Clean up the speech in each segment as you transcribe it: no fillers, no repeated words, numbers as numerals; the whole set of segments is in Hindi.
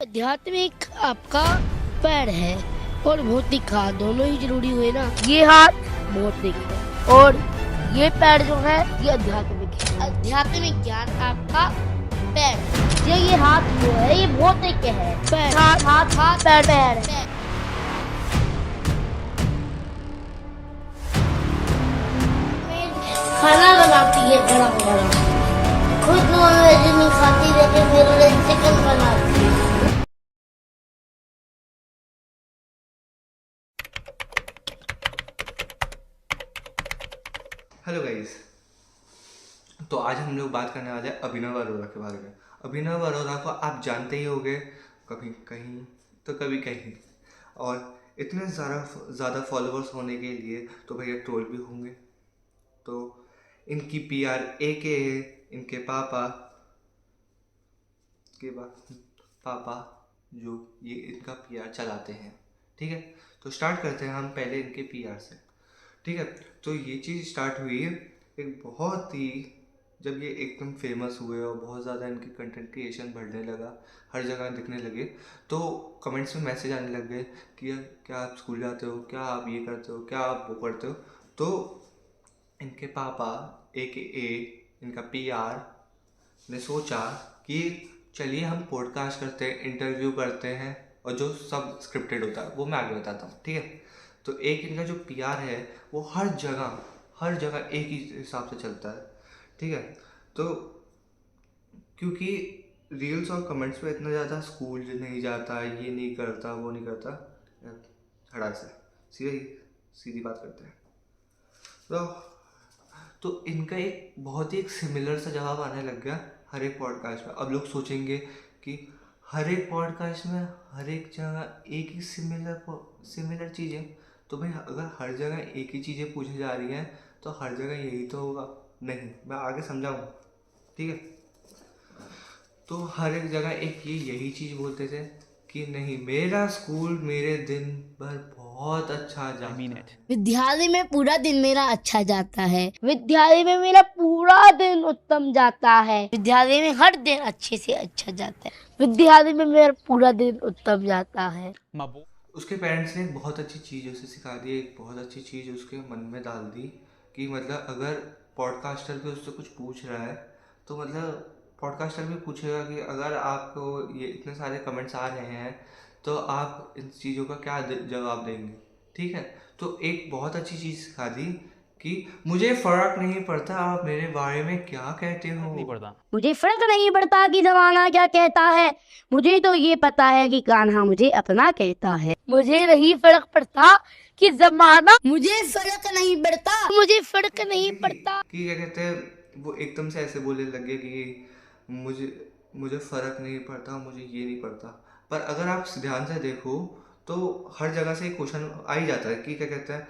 आध्यात्मिक आपका पैर है और भौतिक हाथ दोनों ही जरूरी हुए ना। ये हाथ भौतिक है और ये पैर जो है ये आध्यात्मिक है। आध्यात्मिक ज्ञान आपका पैर, ये हाथ जो है ये भौतिक है। पैर हाथ हाथ हाथ पैर पैर है। खाना बनाती है गरम गरम, खुद नॉनवेज नहीं खाती लेकिन मेरे लिए चिकन बनाती है। हेलो गाइस, तो आज हम लोग बात करने वाले हैं अभिनव अरोरा के बारे में। अभिनव अरोरा को आप जानते ही होंगे, कभी कहीं तो कभी कहीं, और इतने ज़्यादा फॉलोअर्स होने के लिए तो भैया ट्रोल भी होंगे। तो इनकी पीआर के इनके पापा जो ये इनका पीआर चलाते हैं। ठीक है, तो स्टार्ट करते हैं हम पहले इनके पीआर से। ठीक है, तो ये चीज़ स्टार्ट हुई है एक बहुत ही, जब ये एकदम फेमस हुए और बहुत ज़्यादा इनकी कंटेंट क्रिएशन बढ़ने लगा, हर जगह दिखने लगे, तो कमेंट्स में मैसेज आने लग गए कि यार क्या आप स्कूल जाते हो, क्या आप ये करते हो, क्या आप वो करते हो। तो इनके पापा इनका पीआर ने सोचा कि चलिए हम पॉडकास्ट करते हैं, इंटरव्यू करते हैं, और जो सब स्क्रिप्टेड होता है वो मैं आगे बताता हूँ। ठीक है, तो इनका जो पीआर है वो हर जगह एक ही हिसाब से चलता है। ठीक है, तो क्योंकि रील्स और कमेंट्स पे इतना ज़्यादा स्कूल नहीं जाता, ये नहीं करता, वो नहीं करता, हड़ा से सीधी बात करते हैं। तो इनका एक बहुत ही सिमिलर सा जवाब आने लग गया हर एक पॉडकास्ट में। अब लोग सोचेंगे कि हर एक पॉडकास्ट में हर एक जगह एक ही सिमिलर चीज़ें, तो भाई अगर हर जगह एक ही चीज़ें पूछी जा रही हैं तो हर जगह यही तो होगा। नहीं, मैं आगे समझाऊँ। ठीक है, तो हर एक जगह यही चीज़ बोलते थे कि नहीं, मेरा स्कूल मेरे दिन भर बहुत अच्छा जाता है। विद्यालय में पूरा दिन मेरा अच्छा जाता है। विद्यालय में मेरा पूरा दिन उत्तम जाता है। विद्यालय में हर दिन अच्छे से अच्छा जाता है। विद्यालय में मेरा पूरा दिन उत्तम जाता है। उसके पेरेंट्स ने एक बहुत अच्छी चीज़ उसे सिखा दी, एक बहुत अच्छी चीज़ उसके मन में डाल दी कि मतलब अगर पॉडकास्टर भी उससे कुछ पूछ रहा है तो मतलब पॉडकास्टर भी पूछेगा कि अगर आपको ये इतने सारे कमेंट्स आ रहे हैं तो आप इन चीज़ों का क्या जवाब देंगे। ठीक है, तो एक बहुत अच्छी चीज़ सिखा दी कि मुझे फ़र्क नहीं पड़ता आप मेरे बारे में क्या कहते हो। मुझे फर्क नहीं पड़ता कि जमाना क्या कहता है, मुझे तो ये पता है कि कान्हा मुझे अपना कहता है। मुझे नहीं फर्क पड़ता कि जमाना, मुझे फर्क नहीं पड़ता, मुझे फर्क नहीं पड़ता। कि क्या कहते हैं, वो एकदम से ऐसे बोलने लगे कि मुझे मुझे फ़र्क नहीं पड़ता, मुझे ये नहीं पड़ता। पर अगर आप ध्यान से देखो तो हर जगह से एक क्वेश्चन आ ही जाता है कि क्या कहते हैं,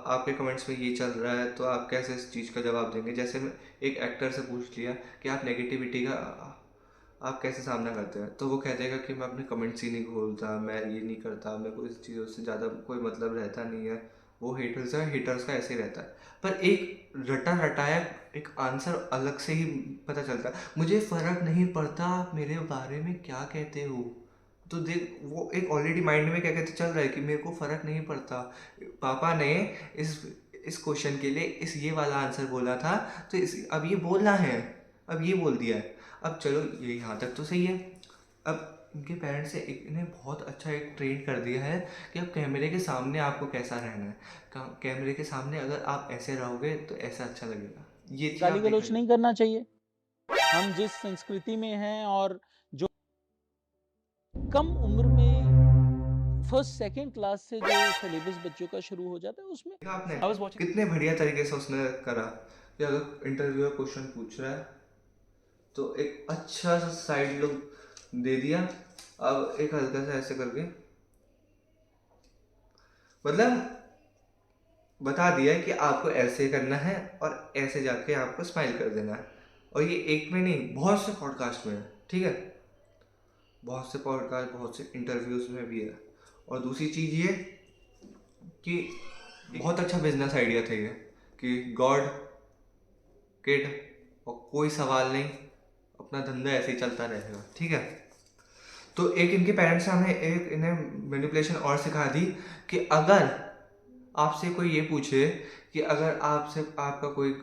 आपके कमेंट्स में ये चल रहा है तो आप कैसे इस चीज़ का जवाब देंगे। जैसे मैं एक एक्टर से पूछ लिया कि आप नेगेटिविटी का आप कैसे सामना करते हैं, तो वो कह देगा कि मैं अपने कमेंट्स ही नहीं खोलता, मैं ये नहीं करता, मेरे को इस चीज़ों से ज़्यादा कोई मतलब रहता नहीं है। वो हेटर्स का ऐसे ही रहता है। पर एक रटा रटाया एक आंसर अलग से ही पता चलता है, मुझे फ़र्क नहीं पड़ता आप मेरे बारे में क्या कहते हो। तो देख, वो एक ऑलरेडी माइंड में क्या कहते चल रहा है कि मेरे को फ़र्क नहीं पड़ता। पापा ने इस इस क्वेश्चन के लिए ये वाला आंसर बोला था, तो अब ये बोलना है, अब ये बोल दिया है। अब चलो ये यहाँ तक तो सही है। अब इनके पेरेंट्स ने इन्हें बहुत अच्छा एक ट्रेन कर दिया है कि अब कैमरे के सामने आपको कैसा रहना है। कैमरे के सामने अगर आप ऐसे रहोगे तो ऐसा अच्छा लगेगा। ये चीज़ गाली गलौज नहीं करना चाहिए। हम जिस संस्कृति में हैं और जो कम उम्र में फर्स्ट सेकंड क्लास से जो सिलेबस बच्चों का शुरू हो जाता है उसमें आपने कितने बढ़िया तरीके से उसने करा कि अगर इंटरव्यूअर क्वेश्चन पूछ रहा है तो एक अच्छा सा साइड लुक दे दिया। अब एक हल्का सा ऐसे करके मतलब बता दिया कि आपको ऐसे करना है और ऐसे जाके आपको स्माइल कर देना है। और ये एक में नहीं, बहुत से पॉडकास्ट में है। ठीक है, बहुत से पॉडकास्ट, बहुत से इंटरव्यूज में भी है। और दूसरी चीज़ ये कि बहुत अच्छा बिजनेस आइडिया था ये कि गॉड किड और कोई सवाल नहीं, अपना धंधा ऐसे ही चलता रहेगा। ठीक है, तो एक इनके पेरेंट्स ने हमें एक इन्हें मैनिपुलेशन और सिखा दी कि अगर आपसे कोई ये पूछे कि अगर आपसे आपका कोई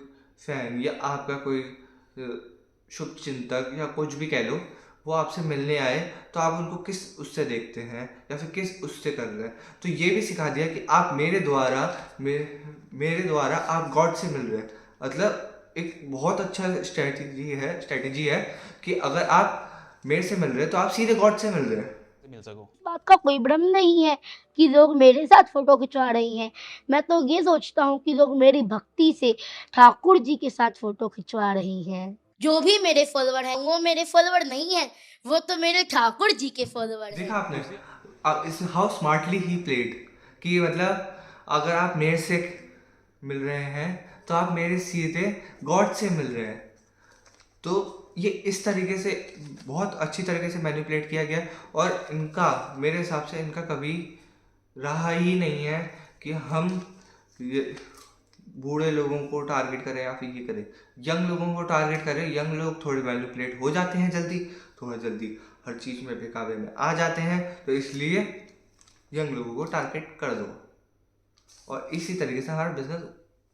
फैन या आपका कोई शुभ चिंतक या कुछ भी कह लो, वो आपसे मिलने आए तो आप उनको किस उससे देखते हैं या फिर किस उससे कर रहे हैं। तो ये भी सिखा दिया कि आप मेरे द्वारा आप गॉड से मिल रहे हैं। मतलब एक बहुत अच्छा स्ट्रेटजी है कि अगर आप मेरे से मिल रहे हैं तो आप सीधे गॉड से मिल रहे हैं। मिल सको। इस बात का कोई भ्रम नहीं है कि लोग मेरे साथ फोटो खिंचवा रही हैं। मैं तो ये सोचता हूँ कि लोग मेरी भक्ति से ठाकुर जी के साथ फोटो खिंचवा रही हैं। जो भी मेरे फॉलोवर हैं वो मेरे फॉलोवर नहीं हैं, वो तो मेरे ठाकुर जी के फॉलोवर हैं। देखा आपने इस हाउ स्मार्टली ही प्लेड कि मतलब अगर आप मेरे से मिल रहे हैं तो आप मेरे सीधे गॉड से मिल रहे हैं। तो ये इस तरीके से बहुत अच्छी तरीके से मैनिपुलेट किया गया और इनका मेरे हिसाब से इनका कभी रहा ही नहीं है कि हम ये बूढ़े लोगों को टारगेट करें या फिर ये करें, यंग लोगों को टारगेट करें। यंग लोग थोड़े मैनिपुलेट हो जाते हैं थोड़ा जल्दी हर चीज़ में बेकाबू में आ जाते हैं, तो इसलिए यंग लोगों को टारगेट कर दो और इसी तरीके से हमारा बिजनेस।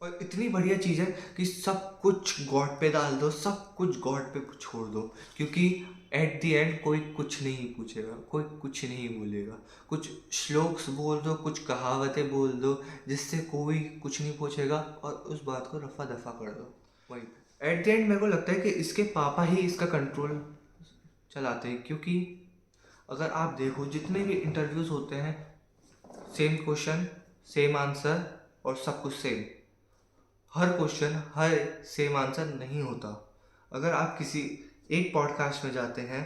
और इतनी बढ़िया चीज़ है कि सब कुछ गॉड पे डाल दो, सब कुछ गॉड पे छोड़ दो, क्योंकि एट दी एंड कोई कुछ नहीं पूछेगा, कोई कुछ नहीं बोलेगा। कुछ श्लोक्स बोल दो, कुछ कहावतें बोल दो जिससे कोई कुछ नहीं पूछेगा और उस बात को रफा दफा कर दो। वही एट दी एंड मेरे को लगता है कि इसके पापा ही इसका कंट्रोल चलाते हैं, क्योंकि अगर आप देखो जितने भी इंटरव्यूज़ होते हैं सेम क्वेश्चन सेम आंसर और सब कुछ सेम। हर क्वेश्चन हर सेम आंसर नहीं होता। अगर आप किसी एक पॉडकास्ट में जाते हैं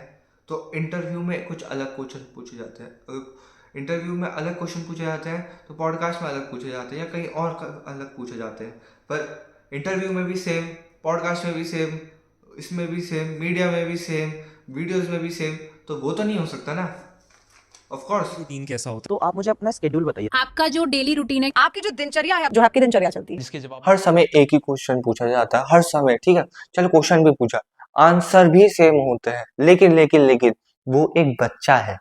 तो इंटरव्यू में कुछ अलग क्वेश्चन पूछे जाते हैं, अगर इंटरव्यू में अलग क्वेश्चन पूछे जाते हैं तो पॉडकास्ट में अलग पूछे जाते हैं या कहीं और अलग पूछे जाते हैं। पर इंटरव्यू में भी सेम, पॉडकास्ट में भी सेम, इसमें भी सेम, मीडिया में भी सेम, वीडियोज़ में भी सेम, तो वो तो नहीं हो सकता ना। ऑफ कोर्स रूटीन कैसा होता तो आप मुझे अपना स्केड्यूल बताइए, आपका जो डेली रूटीन है, आपकी जो दिनचर्या है, जो आपकी दिनचर्या चलती है। जिसके जवाब हर समय एक ही क्वेश्चन पूछा जाता है, हर समय, ठीक है, चलो क्वेश्चन भी पूछा, आंसर भी सेम होते हैं, लेकिन वो एक बच्चा है,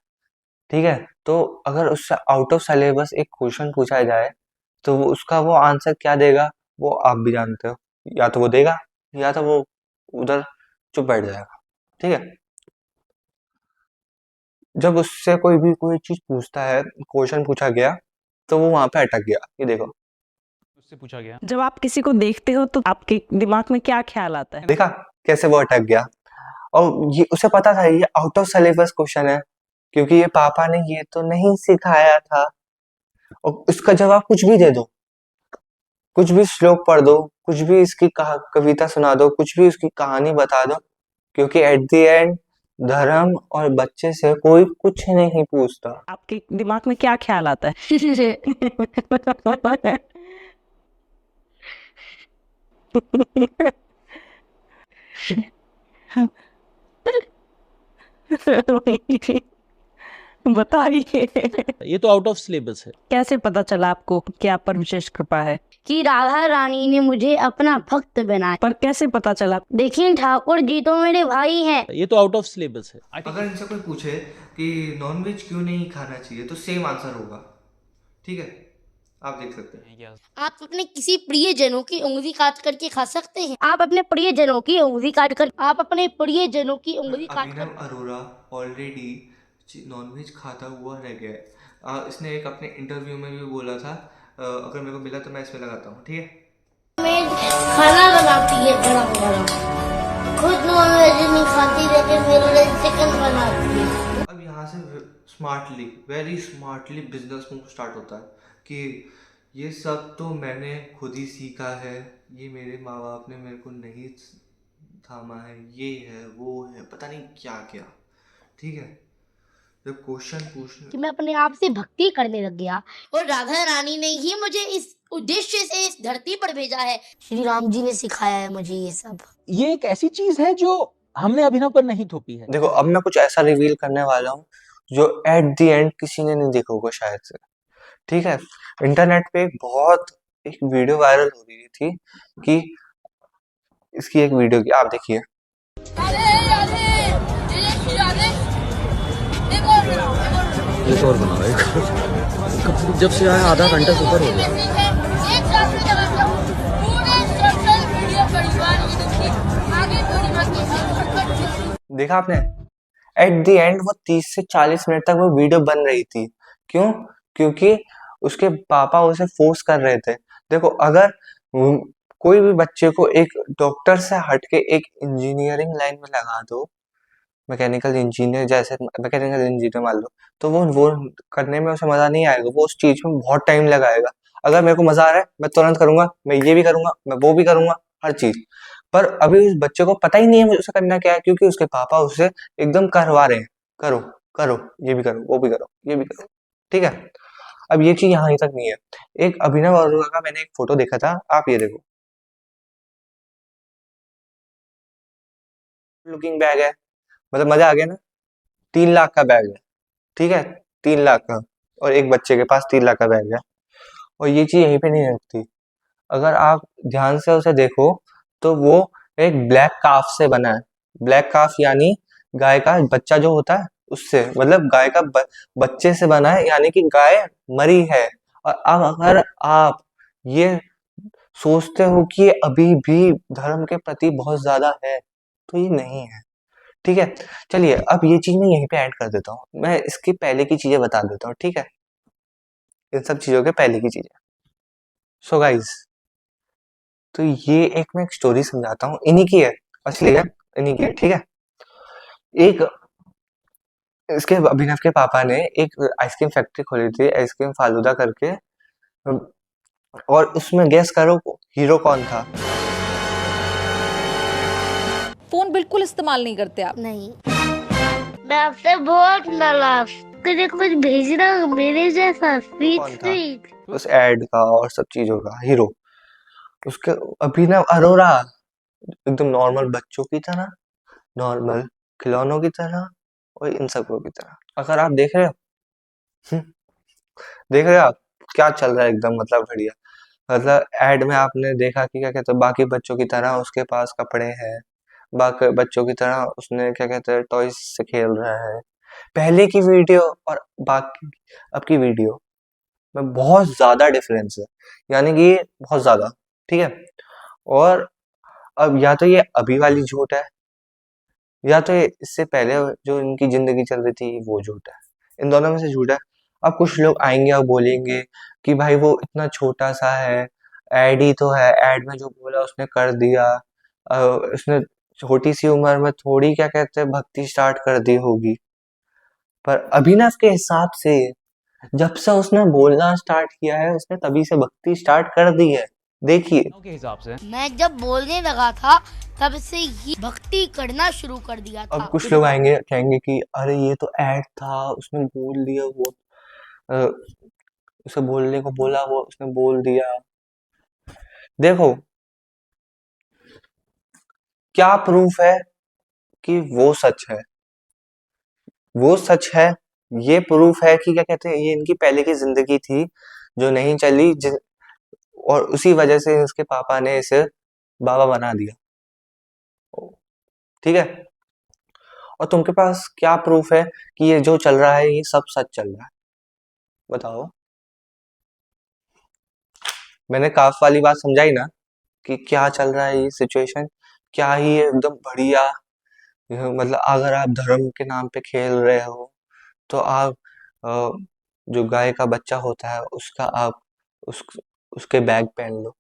ठीक है। तो अगर उससे आउट ऑफ सिलेबस एक क्वेश्चन पूछा जाए तो उसका वो आंसर क्या देगा वो आप भी जानते हो, या तो वो देगा या तो वो उधर चुप बैठ जाएगा, ठीक है। जब उससे कोई चीज पूछता है, क्वेश्चन पूछा गया तो वो वहां पे अटक गया। ये देखो, उससे पूछा गया। जब आप किसी को देखते हो तो आपके दिमाग में क्या ख्याल आता है? देखा कैसे वो अटक गया। और ये उसे पता था ये आउट ऑफ सिलेबस क्वेश्चन है, क्योंकि ये पापा ने ये तो नहीं सिखाया था। और उसका जवाब कुछ भी दे दो, कुछ भी श्लोक पढ़ दो, कुछ भी इसकी कविता सुना दो, कुछ भी उसकी कहानी बता दो, क्योंकि एट द एंड धर्म और बच्चे से कोई कुछ नहीं पूछता। आपके दिमाग में क्या ख्याल आता है? बताइए, ये तो आउट ऑफ सिलेबस है। कैसे पता चला आपको कि आप पर विशेष कृपा है? कि राधा रानी ने मुझे अपना भक्त बनाया। पर कैसे पता चला? देखिए ठाकुर जी तो मेरे भाई हैं। ये तो आउट ऑफ सिलेबस है। अगर इनसे कोई पूछे कि नॉनवेज क्यों नहीं खाना चाहिए तो सेम आंसर होगा, ठीक है, आप देख सकते हैं। आप अपने किसी प्रियजनों की उंगली काट करके खा सकते हैं। आप अपने प्रियजनों की उंगली काट कर अभिनव अरोरा ऑलरेडी नॉनवेज खाता हुआ रह गया है। इसने एक अपने इंटरव्यू में भी बोला था, अगर मेरे को मिला तो मैं इसमें लगाता हूँ, ठीक है। मैं खाना बनाती है गरम गरम, खुद नॉनवेज नहीं खाती लेकिन मेरे लिए चिकन बनाती है। अब यहाँ से smartly, very smartly business move start होता है कि ये सब तो मैंने खुद ही सीखा है, ये मेरे माँ बाप ने मेरे को नहीं थामा है, ये है वो है, पता नहीं क्या क्या, ठीक है। जब क्वेश्चन पूछने कि मैं अपने आप से भक्ति करने लग गया और राधा रानी ने ही मुझे इस उद्देश्य से इस धरती पर भेजा है। श्री राम जी ने सिखाया है मुझे ये सब। ये एक ऐसी चीज है जो हमने अभिनव पर नहीं थोपी है। देखो अब मैं कुछ ऐसा रिवील करने वाला हूँ जो एट द एंड किसी ने नहीं देखा होगा शायद से, ठीक है। इंटरनेट पे एक वीडियो वायरल हो रही थी कि इसकी एक वीडियो की, आप देखिए। एक कुछ और बनाओ एक जब से आया आधा घंटा से ऊपर हो गया। देखा आपने, एट द एंड वो 30 से 40 मिनट तक वो वीडियो बन रही थी। क्यों? क्योंकि उसके पापा उसे फोर्स कर रहे थे। देखो, अगर कोई भी बच्चे को एक डॉक्टर से हट के एक इंजीनियरिंग लाइन में लगा दो, मैकेनिकल इंजीनियर, जैसे मैकेनिकल इंजीनियर मान लो, तो वो करने में उसे मजा नहीं आएगा, वो उस चीज में बहुत टाइम लगाएगा। अगर मेरे को मजा आ रहा है, मैं तुरंत करूंगा, मैं ये भी करूंगा, मैं वो भी करूंगा, हर चीज। पर अभी उस बच्चे को पता ही नहीं है मुझे उसे करना क्या है, क्योंकि उसके पापा उसे एकदम करवा रहे हैं, करो करो, ये भी करो, वो भी करो, ये भी करो। ठीक है, अब ये चीज यहाँ तक नहीं है। एक अभिनव अरोरा का मैंने एक फोटो देखा था, आप ये देखो, लुकिंग बैग है, मतलब मजा आ गया ना। 3 लाख का बैग है, ठीक है, 3 लाख का, और एक बच्चे के पास 3 लाख का बैग है। और ये चीज यहीं पे नहीं रुकती, अगर आप ध्यान से उसे देखो तो वो एक ब्लैक काफ से बना है। ब्लैक काफ यानी गाय का बच्चा जो होता है उससे, मतलब गाय का बच्चे से बना है, यानी कि गाय मरी है। और अब अगर आप ये सोचते हो कि ये अभी भी धर्म के प्रति बहुत ज्यादा है, तो ये नहीं है। ठीक है, चलिए अब ये चीज मैं यहीं पे ऐड कर देता हूँ, मैं इसकी पहले की चीजें बता देता हूँ। ठीक है, इन सब चीजों के पहले की चीजें। सो गाइस, तो ये एक मैं एक स्टोरी समझाता हूँ, इन्हीं की है, असली है, इन्हीं की है। ठीक है, एक इसके अभिनव के पापा ने एक आइसक्रीम फैक्ट्री खोली थी, आइसक्रीम फालूदा करके। और उसमें गैस करो हीरो कौन था? फोन बिल्कुल इस्तेमाल नहीं करते आप? नहीं, मैं आपसे बहुत नाराज, मुझे कुछ भेजना मेरे जैसा स्वीट कौन था? स्वीट। उस एड का और सब चीजों का हीरो उसके अभिनव अरोरा, एकदम नॉर्मल बच्चों की तरह, नॉर्मल खिलौनों की तरह, और इन सबको की तरह। अगर आप देख रहे हो, देख रहे हो आप क्या चल रहा है, एकदम मतलब बढ़िया। मतलब एड में आपने देखा कि क्या कहते हैं, बाकी बच्चों की तरह उसके पास कपड़े हैं, बाकी बच्चों की तरह उसने क्या कहते हैं टॉयज से खेल रहा है। पहले की वीडियो और बाकी अब की वीडियो में बहुत ज्यादा डिफरेंस है, यानी कि बहुत ज्यादा। ठीक है, और अब या तो ये अभी वाली झूठ है, या तो ये इससे पहले जो इनकी जिंदगी चल रही थी वो झूठ है। इन दोनों में से झूठ है। अब कुछ लोग आएंगे और बोलेंगे कि भाई वो इतना छोटा सा है, एड ही तो है, एड में जो बोला उसने कर दिया, उसने छोटी सी उम्र में थोड़ी क्या कहते हैं भक्ति स्टार्ट कर दी होगी। पर अभिनव के हिसाब से जब से उसने बोलना स्टार्ट किया है, उसने तभी से भक्ति स्टार्ट कर दी है। देखिए, के हिसाब से मैं जब बोलने लगा था तब से ही भक्ति करना शुरू कर दिया था। अब कुछ लोग आएंगे कहेंगे कि अरे ये तो ऐड था, उसने बोल दिया, वो उसे बोलने को बोला, वो उसने बोल दिया। देखो, क्या प्रूफ है कि वो सच है? वो सच है, ये प्रूफ है कि क्या कहते हैं ये इनकी पहले की जिंदगी थी जो नहीं चली, और उसी वजह से इसके पापा ने इसे बाबा बना दिया। ठीक है, और तुमके पास क्या प्रूफ है कि ये जो चल रहा है ये सब सच चल रहा है? बताओ। मैंने काफ वाली बात समझाई ना, कि क्या चल रहा है ये सिचुएशन, क्या ही है एकदम बढ़िया। मतलब अगर आप धर्म के नाम पे खेल रहे हो तो आप जो गाय का बच्चा होता है उसका आप उस उसके बैग पहन लो,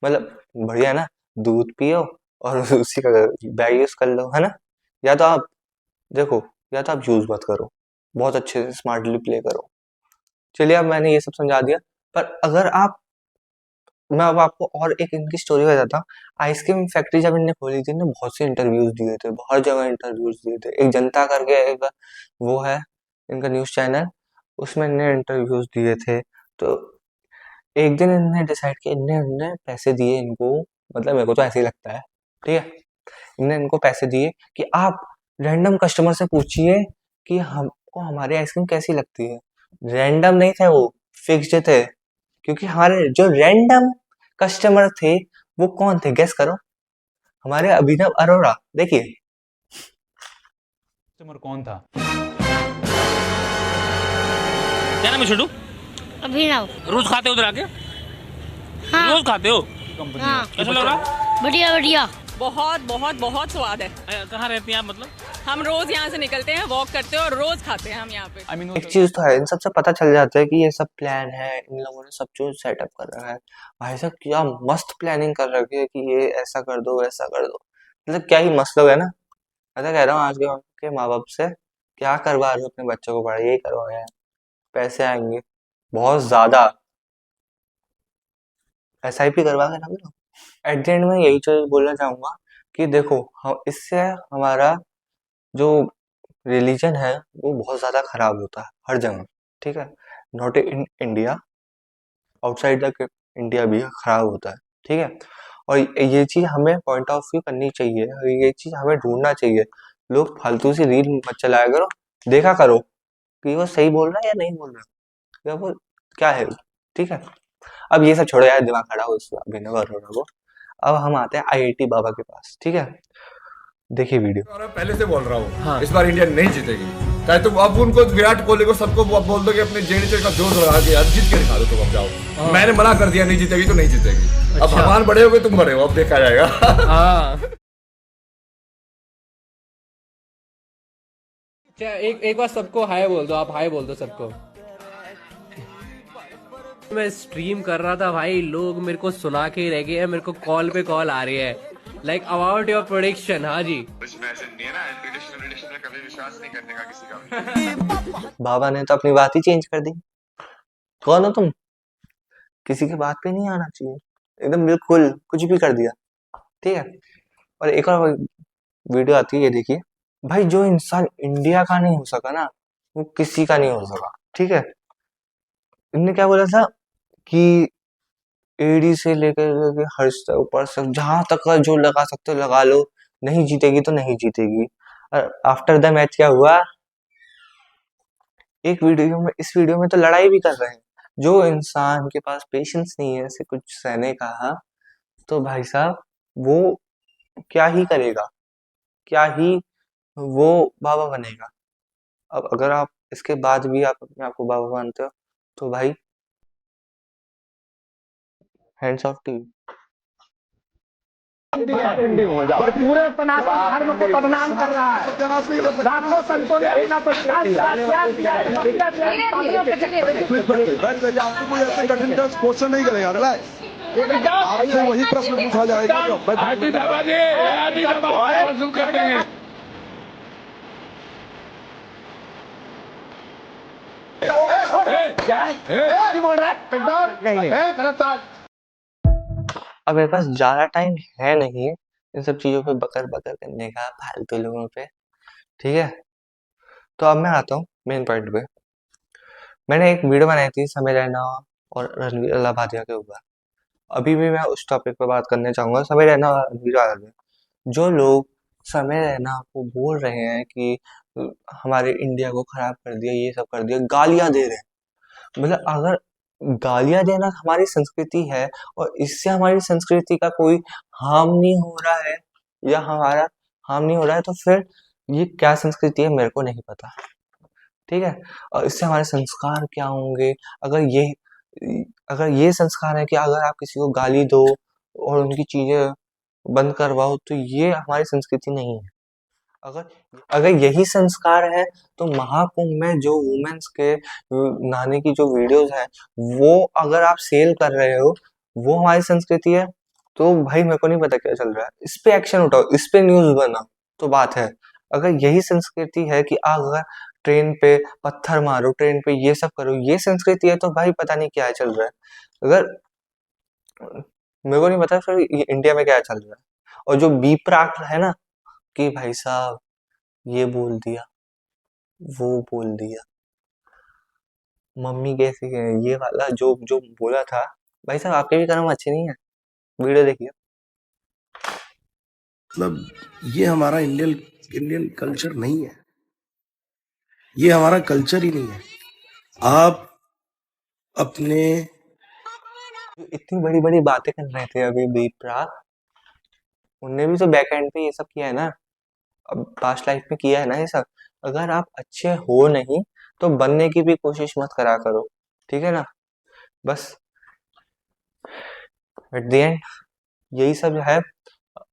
मतलब बढ़िया ना, दूध पियो और उसी का बैग यूज कर लो, है ना। या तो आप देखो, या तो आप यूज मत करो, बहुत अच्छे से स्मार्टली प्ले करो। चलिए, अब मैंने ये सब समझा दिया, पर अगर आप, मैं अब आपको और एक इनकी स्टोरी बताता हूँ। आइसक्रीम फैक्ट्री जब इनने खोली थी ना, बहुत से इंटरव्यूज दिए थे, बहुत जगह इंटरव्यूज दिए थे। एक जनता करके एक वो है इनका न्यूज चैनल, उसमें इनने इंटरव्यूज दिए थे। तो एक दिन इनने डिसाइड किया, इनने पैसे दिए इनको, मतलब मेरे को तो ऐसे ही लगता है, ठीक है, इनने इनको पैसे दिए कि आप रैंडम कस्टमर से पूछिए कि हमको हमारी आइसक्रीम कैसी लगती है। रैंडम नहीं थे वो, फिक्स्ड थे, क्योंकि हमारे जो रैंडम कस्टमर थे वो कौन थे, गेस करो? हमारे अभिनव अरोरा। देखिए, कस्टमर कौन था? क्या नाम है छोटू? अभिनव। रोज खाते हो उधर आके? हाँ रोज खाते हो? हाँ, कैसा लग रहा? बढ़िया बढ़िया। बहुत बहुत बहुत स्वाद है। कहाँ रहती हैं आप मतलब? हम रोज यहाँ से निकलते हैं, वॉक करते हैं और रोज खाते हैं हम यहाँ पे। एक चीज तो है, इन सबसे पता चल जाता है कि ये सब प्लान है, इन लोगों ने सब कुछ सेटअप कर रखा है। भाई साहब क्या मस्त प्लानिंग कर रखी है कि ये ऐसा कर दो वैसा कर दो, मतलब क्या ही मस्त लोग है ना। मैं तो कह रहा हूँ आज के माँ बाप से क्या करवा रहे हो अपने बच्चों को, पढ़ाई, यही करवाए हैं, पैसे आएंगे बहुत ज्यादा। एसआईपी करवा के रख लो। एट द एंड में यही चीज बोलना चाहूंगा कि देखो, हम इससे हमारा जो रिलीजन है वो बहुत ज्यादा खराब होता है हर जगह, ठीक है, not in India, outside the India भी खराब होता है, ठीक है। और ये चीज हमें पॉइंट ऑफ व्यू करनी चाहिए, और ये चीज हमें ढूंढना चाहिए। लोग फालतू सी रील मत चलाया करो, देखा करो कि वो सही बोल रहा है या नहीं बोल रहा, या वो क्या है, ठीक है। अब ये सब छोड़ो यार, दिमाग खड़ा हो इस अभिनव अरोड़ा को। अब हम आते हैं आईआईटी बाबा के पास, ठीक है। देखिए वीडियो। और मैं पहले से बोल रहा हूँ, इस बार इंडिया नहीं जीतेगी। चाहे तुम अब उनको विराट कोहली को सबको बोल दो कि अपने जेडीसी का जोश लगा के यार जीत के दिखा दो, तुम अब जाओ। मैंने मना कर दिया नहीं जीतेगी तो नहीं जीतेगी। अब भगवान बड़े हो गए, तुम बड़े हो, अब देखा जाएगा। एक बार सबको हाय बोल दो, आप हाय बोल दो सबको। मैं स्ट्रीम कर रहा था भाई, लोग मेरे को सुना के ही रह गए हैं, मेरे को कॉल पे कॉल आ रही है लाइक अबाउट योर प्रेडिक्शन। हाँ जी, बाबा ने तो अपनी बात ही चेंज कर दी। कौन हो तुम? किसी की बात पे नहीं आना चाहिए, एकदम बिल्कुल कुछ भी कर दिया, ठीक है। और एक और वीडियो आती है, ये देखिए भाई, जो इंसान इंडिया का नहीं हो सका ना, वो किसी का नहीं हो सका, ठीक है। इनने क्या बोला था कि एडी से लेकर हर्ष तक, ऊपर तक, जहां तक का जो लगा सकते हो लगा लो, नहीं जीतेगी तो नहीं जीतेगी। आफ्टर द मैच क्या हुआ, एक वीडियो में, इस वीडियो में तो लड़ाई भी कर रहे हैं। जो इंसान के पास पेशेंस नहीं है ऐसे कुछ सहने का, तो भाई साहब वो क्या ही करेगा, क्या ही वो बाबा बनेगा। अब अगर आप इसके बाद भी आप अपने आप को बाबा मानते हो, तो भाई हैंड्स ऑफ टू यू। पूरे सनातन धर्म को बदनाम कर रहा है। रामो संतों ने अपना प्रचार कठिन क्वेश्चन नहीं करेगा, आपसे वही प्रश्न पूछा जाएगा। अब मेरे पास ज्यादा टाइम है नहीं इन सब चीजों पे बकर बकर करने का, फालतू लोगों पे, ठीक है। तो अब मैं आता हूँ मेन पॉइंट पे। मैंने एक वीडियो बनाई थी समय रैना और रणवीर अलाहाबादिया के ऊपर। अभी भी मैं उस टॉपिक पे बात करना चाहूंगा, समय रैना और रणवीर अलाहाबादिया। जो लोग समय रैना को बोल रहे हैं कि हमारे इंडिया को खराब कर दिया, ये सब कर दिया, गालियां दे रहे हैं, मतलब अगर गालियां देना हमारी संस्कृति है और इससे हमारी संस्कृति का कोई हार्म नहीं हो रहा है, या हमारा हार्म नहीं हो रहा है, तो फिर ये क्या संस्कृति है मेरे को नहीं पता, ठीक है। और इससे हमारे संस्कार क्या होंगे, अगर ये संस्कार है कि अगर आप किसी को गाली दो और उनकी चीजें बंद करवाओ, तो ये हमारी संस्कृति नहीं है। अगर यही संस्कार है, तो महाकुंभ में जो वुमेन्स के नहाने की जो वीडियोस हैं, वो अगर आप सेल कर रहे हो, वो हमारी संस्कृति है, तो भाई मेरे को नहीं पता क्या चल रहा है। इस पे एक्शन उठाओ, इस पे न्यूज बनाओ, तो बात है। अगर यही संस्कृति है कि अगर ट्रेन पे पत्थर मारो, ट्रेन पे ये सब करो, ये संस्कृति है, तो भाई पता नहीं क्या चल रहा है। अगर मेरे को नहीं पता फिर इंडिया में क्या चल रहा है। और जो बी प्राक है ना, कि भाई साहब ये बोल दिया, वो बोल दिया, मम्मी कैसी है, ये वाला जो जो बोला था, भाई साहब आपके भी कर्म अच्छे नहीं है। वीडियो देखिए। मतलब ये हमारा इंडियन कल्चर नहीं है, ये हमारा कल्चर ही नहीं है। आप अपने इतनी बड़ी बड़ी बातें कर रहे थे अभी बी प्राक, उनने भी तो बैक एंड पे ये सब किया है ना, अब पास्ट लाइफ में किया है ना ये सब। अगर आप अच्छे हो नहीं, तो बनने की भी कोशिश मत करा करो, ठीक है ना। बस एट द एंड यही सब है,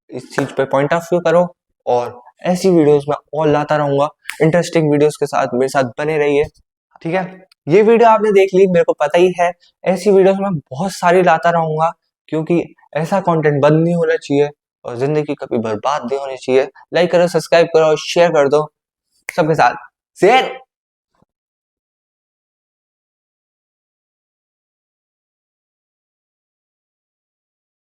इस चीज पे पॉइंट ऑफ व्यू करो, और ऐसी वीडियोस में और लाता रहूंगा इंटरेस्टिंग वीडियोस के साथ, मेरे साथ बने रहिए, ठीक है। ये वीडियो आपने देख ली, मेरे को पता ही है ऐसी वीडियोस में बहुत सारी लाता रहूंगा, क्योंकि ऐसा कंटेंट बंद नहीं होना चाहिए और जिंदगी कभी बर्बाद नहीं होनी चाहिए। लाइक करो, सब्सक्राइब करो, शेयर कर दो सबके साथ, शेयर।